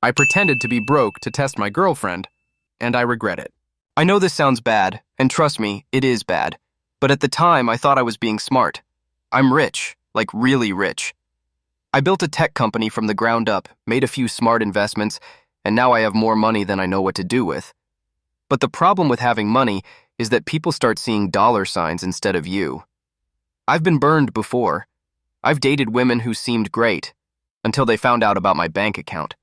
I pretended to be broke to test my girlfriend, and I regret it. I know this sounds bad, and trust me, it is bad. But at the time, I thought I was being smart. I'm rich, like really rich. I built a tech company from the ground up, made a few smart investments, and now I have more money than I know what to do with. But the problem with having money is that people start seeing dollar signs instead of you. I've been burned before. I've dated women who seemed great, until they found out about my bank account.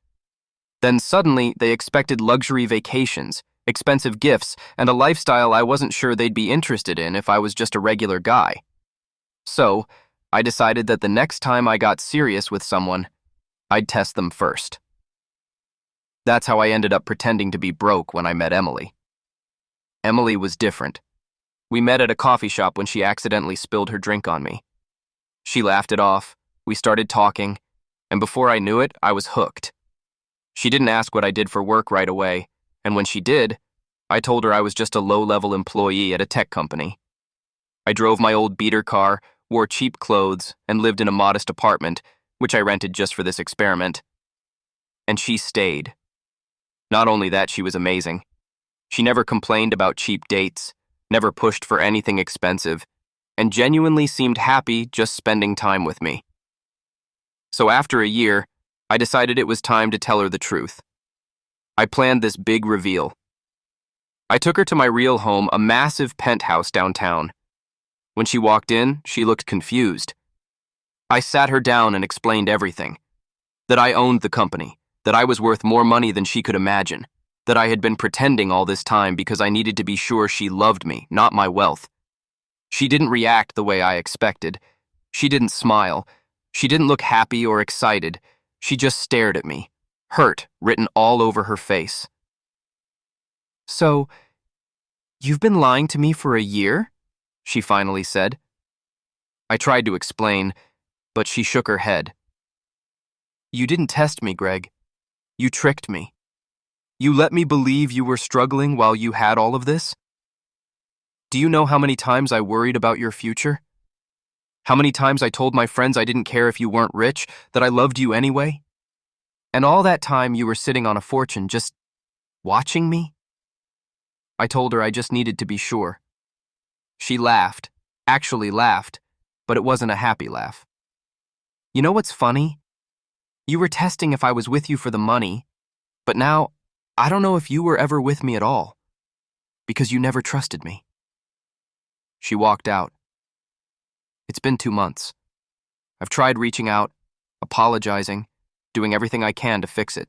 Then suddenly, they expected luxury vacations, expensive gifts, and a lifestyle I wasn't sure they'd be interested in if I was just a regular guy. So, I decided that the next time I got serious with someone, I'd test them first. That's how I ended up pretending to be broke when I met Emily. Emily was different. We met at a coffee shop when she accidentally spilled her drink on me. She laughed it off, we started talking, and before I knew it, I was hooked. She didn't ask what I did for work right away, and when she did, I told her I was just a low-level employee at a tech company. I drove my old beater car, wore cheap clothes, and lived in a modest apartment, which I rented just for this experiment. And she stayed. Not only that, she was amazing. She never complained about cheap dates, never pushed for anything expensive, and genuinely seemed happy just spending time with me. So after a year, I decided it was time to tell her the truth. I planned this big reveal. I took her to my real home, a massive penthouse downtown. When she walked in, she looked confused. I sat her down and explained everything. That I owned the company, that I was worth more money than she could imagine, that I had been pretending all this time because I needed to be sure she loved me, not my wealth. She didn't react the way I expected. She didn't smile. She didn't look happy or excited. She just stared at me, hurt written all over her face. "So, you've been lying to me for a year?" she finally said. I tried to explain, but she shook her head. "You didn't test me, Greg. You tricked me. You let me believe you were struggling while you had all of this? Do you know how many times I worried about your future? How many times I told my friends I didn't care if you weren't rich, that I loved you anyway? And all that time you were sitting on a fortune just watching me?" I told her I just needed to be sure. She laughed, actually laughed, but it wasn't a happy laugh. "You know what's funny? You were testing if I was with you for the money, but now I don't know if you were ever with me at all, because you never trusted me." She walked out. It's been 2 months. I've tried reaching out, apologizing, doing everything I can to fix it.